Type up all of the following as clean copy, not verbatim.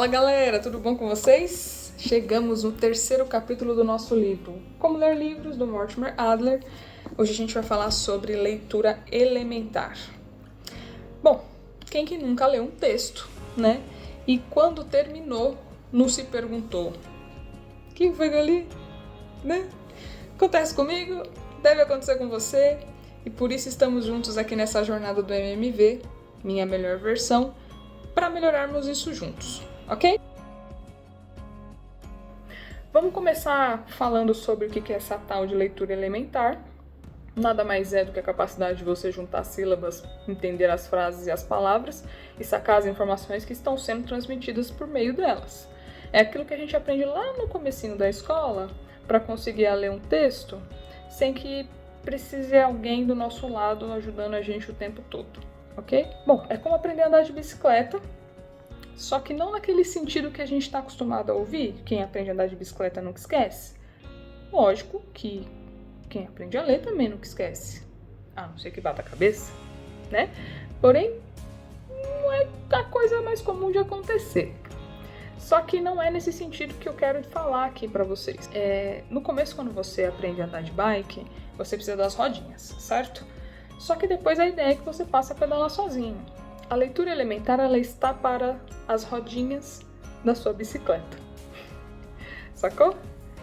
Fala galera, tudo bom com vocês? Chegamos no terceiro capítulo do nosso livro Como Ler Livros, do Mortimer Adler. Hoje a gente vai falar sobre leitura elementar. Bom, quem que nunca leu um texto, né? E quando terminou, não se perguntou: quem foi que eu li? Né? Acontece comigo, deve acontecer com você, e por isso estamos juntos aqui nessa jornada do MMV, minha melhor versão, para melhorarmos isso juntos, ok? Vamos começar falando sobre o que é essa tal de leitura elementar. Nada mais é do que a capacidade de você juntar sílabas, entender as frases e as palavras e sacar as informações que estão sendo transmitidas por meio delas. É aquilo que a gente aprende lá no comecinho da escola para conseguir ler um texto sem que precise alguém do nosso lado ajudando a gente o tempo todo, ok? Bom, é como aprender a andar de bicicleta, só que não naquele sentido que a gente está acostumado a ouvir, quem aprende a andar de bicicleta nunca esquece. Lógico que quem aprende a ler também nunca esquece, a não ser que bata a cabeça, né? Porém, não é a coisa mais comum de acontecer. Só que não é nesse sentido que eu quero falar aqui para vocês. No começo, quando você aprende a andar de bike, você precisa das rodinhas, certo? Só que depois a ideia é que você passe a pedalar sozinho. A leitura elementar, ela está para as rodinhas da sua bicicleta. Sacou?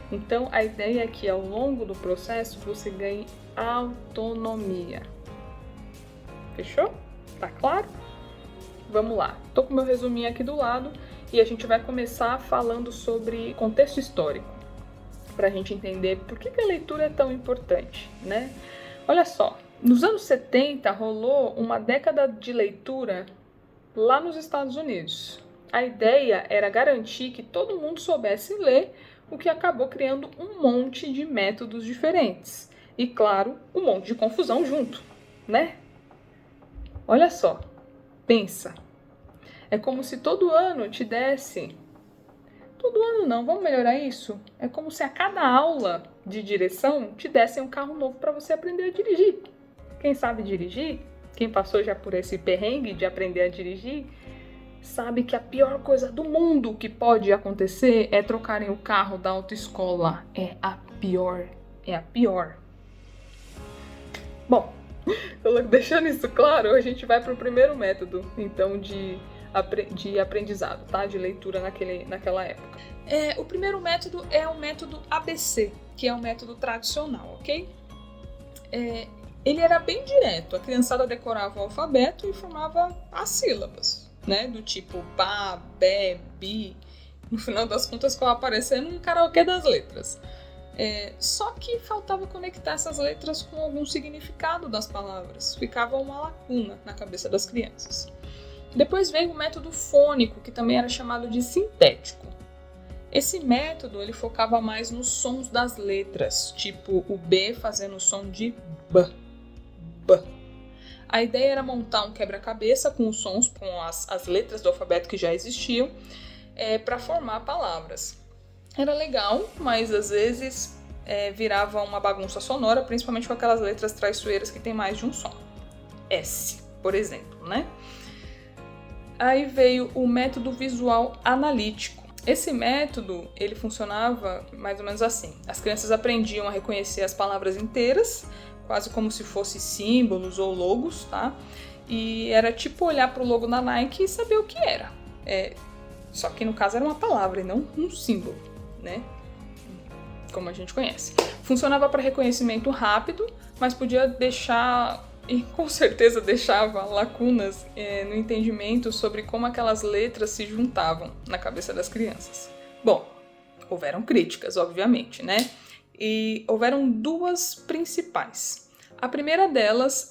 Então, a ideia é que ao longo do processo você ganhe autonomia. Fechou? Tá claro? Vamos lá. Tô com meu resuminho aqui do lado e a gente vai começar falando sobre contexto histórico, pra gente entender por que a leitura é tão importante, né? Olha só, nos anos 70 rolou uma década de leitura lá nos Estados Unidos. A ideia era garantir que todo mundo soubesse ler, o que acabou criando um monte de métodos diferentes. E, claro, um monte de confusão junto, né? Olha só, pensa. É como se todo ano te desse... Todo ano não, vamos melhorar isso? É como se a cada aula de direção te dessem um carro novo para você aprender a dirigir. Quem sabe dirigir, quem passou já por esse perrengue de aprender a dirigir, sabe que a pior coisa do mundo que pode acontecer é trocarem o carro da autoescola. É a pior. Bom, deixando isso claro, a gente vai para o primeiro método, então, de aprendizado, tá? De leitura naquela época. O primeiro método é o método ABC, que é o método tradicional, ok? Ele era bem direto, a criançada decorava o alfabeto e formava as sílabas, né? Do tipo ba, be, bi. No final das contas, ficava aparecendo um karaokê das letras. Só que faltava conectar essas letras com algum significado das palavras. Ficava uma lacuna na cabeça das crianças. Depois veio o método fônico, que também era chamado de sintético. Esse método ele focava mais nos sons das letras, tipo o B fazendo o som de B. A ideia era montar um quebra-cabeça com os sons, com as letras do alfabeto que já existiam, para formar palavras. Era legal, mas às vezes virava uma bagunça sonora, principalmente com aquelas letras traiçoeiras que tem mais de um som. S, por exemplo, né? Aí veio o método visual analítico. Esse método, ele funcionava mais ou menos assim. As crianças aprendiam a reconhecer as palavras inteiras, quase como se fossem símbolos ou logos, tá? E era tipo olhar para o logo da Nike e saber o que era. Só que no caso era uma palavra e não um símbolo, né? Como a gente conhece. Funcionava para reconhecimento rápido, mas podia deixar... E com certeza deixava lacunas no entendimento sobre como aquelas letras se juntavam na cabeça das crianças. Bom, houveram críticas, obviamente, né? E houveram duas principais. A primeira delas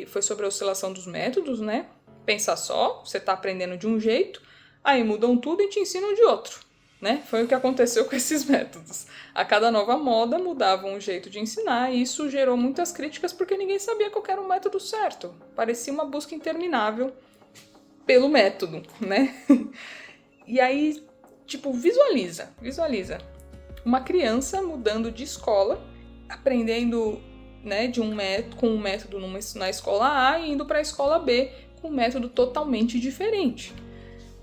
foi sobre a oscilação dos métodos, né? Pensa só, você está aprendendo de um jeito, aí mudam tudo e te ensinam de outro, né? Foi o que aconteceu com esses métodos. A cada nova moda mudava um jeito de ensinar e isso gerou muitas críticas porque ninguém sabia qual era o método certo. Parecia uma busca interminável pelo método, né? E aí, tipo, visualiza. Uma criança mudando de escola, aprendendo, né, com um método na escola A e indo para a escola B com um método totalmente diferente.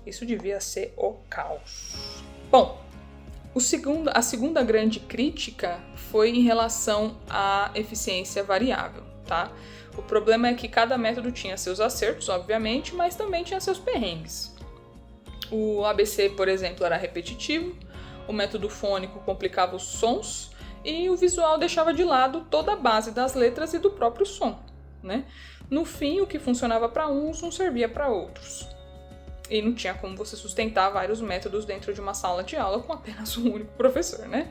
Isso devia ser o caos. Bom, a segunda grande crítica foi em relação à eficiência variável, tá? O problema é que cada método tinha seus acertos, obviamente, mas também tinha seus perrengues. O ABC, por exemplo, era repetitivo, o método fônico complicava os sons e o visual deixava de lado toda a base das letras e do próprio som, né? No fim, o que funcionava para uns não servia para outros. E não tinha como você sustentar vários métodos dentro de uma sala de aula com apenas um único professor, né?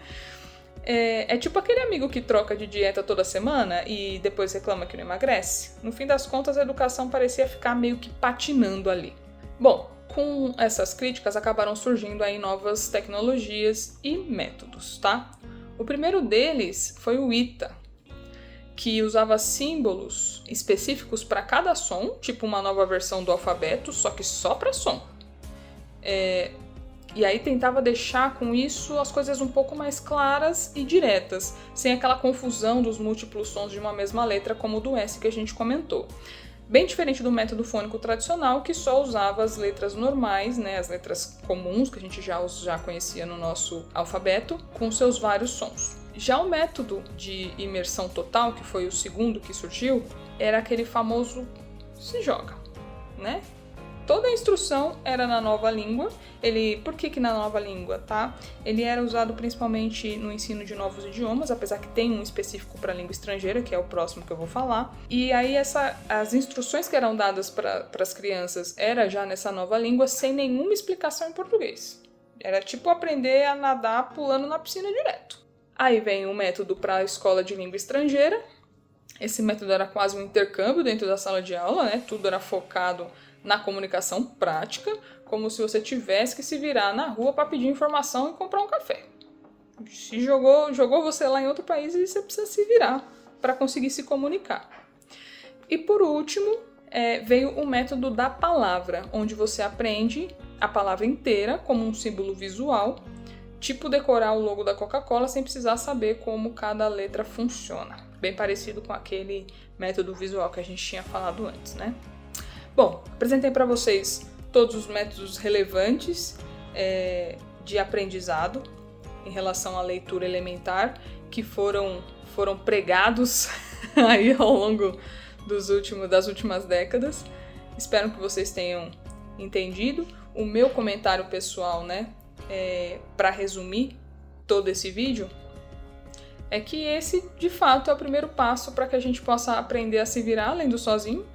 É tipo aquele amigo que troca de dieta toda semana e depois reclama que não emagrece. No fim das contas, a educação parecia ficar meio que patinando ali. Bom, com essas críticas acabaram surgindo aí novas tecnologias e métodos, tá? O primeiro deles foi o ITA, que usava símbolos específicos para cada som, tipo uma nova versão do alfabeto, só que só para som. E aí tentava deixar com isso as coisas um pouco mais claras e diretas, sem aquela confusão dos múltiplos sons de uma mesma letra, como o do S que a gente comentou. Bem diferente do método fônico tradicional, que só usava as letras normais, né, as letras comuns que a gente já conhecia no nosso alfabeto, com seus vários sons. Já o método de imersão total, que foi o segundo que surgiu, era aquele famoso se joga, né? Toda a instrução era na nova língua. Por que na nova língua, tá? Ele era usado principalmente no ensino de novos idiomas, apesar que tem um específico para língua estrangeira, que é o próximo que eu vou falar. E aí as instruções que eram dadas para as crianças era já nessa nova língua, sem nenhuma explicação em português. Era tipo aprender a nadar pulando na piscina direto. Aí vem o método para a escola de língua estrangeira. Esse método era quase um intercâmbio dentro da sala de aula, né? Tudo era focado na comunicação prática, como se você tivesse que se virar na rua para pedir informação e comprar um café. Se jogou você lá em outro país e você precisa se virar para conseguir se comunicar. E por último, veio o método da palavra, onde você aprende a palavra inteira como um símbolo visual, tipo decorar o logo da Coca-Cola sem precisar saber como cada letra funciona. Bem parecido com aquele método visual que a gente tinha falado antes, né? Bom, apresentei para vocês todos os métodos relevantes de aprendizado em relação à leitura elementar que foram pregados aí ao longo das últimas décadas. Espero que vocês tenham entendido. O meu comentário pessoal, né, para resumir todo esse vídeo, é que esse, de fato, é o primeiro passo para que a gente possa aprender a se virar lendo sozinho,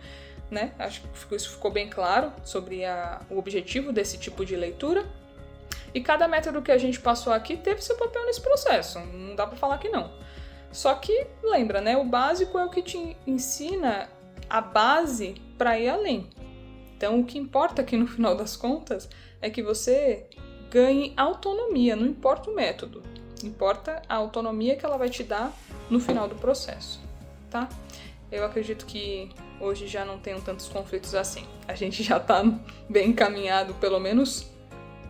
né? Acho que isso ficou bem claro sobre o objetivo desse tipo de leitura. E cada método que a gente passou aqui teve seu papel nesse processo, não dá para falar que não. Só que, lembra, né? O básico é o que te ensina a base para ir além. Então, o que importa aqui no final das contas é que você ganhe autonomia, não importa o método. Importa a autonomia que ela vai te dar no final do processo, tá? Eu acredito que hoje já não tenham tantos conflitos assim. A gente já tá bem encaminhado, pelo menos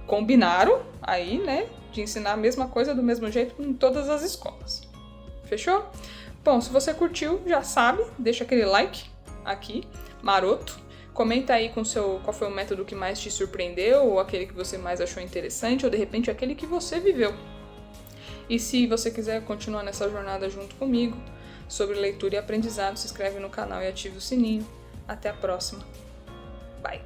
combinaram aí, né? De ensinar a mesma coisa do mesmo jeito em todas as escolas. Fechou? Bom, se você curtiu, já sabe, deixa aquele like aqui, maroto. Comenta aí qual foi o método que mais te surpreendeu, ou aquele que você mais achou interessante, ou de repente aquele que você viveu. E se você quiser continuar nessa jornada junto comigo sobre leitura e aprendizado, se inscreve no canal e ative o sininho. Até a próxima. Bye!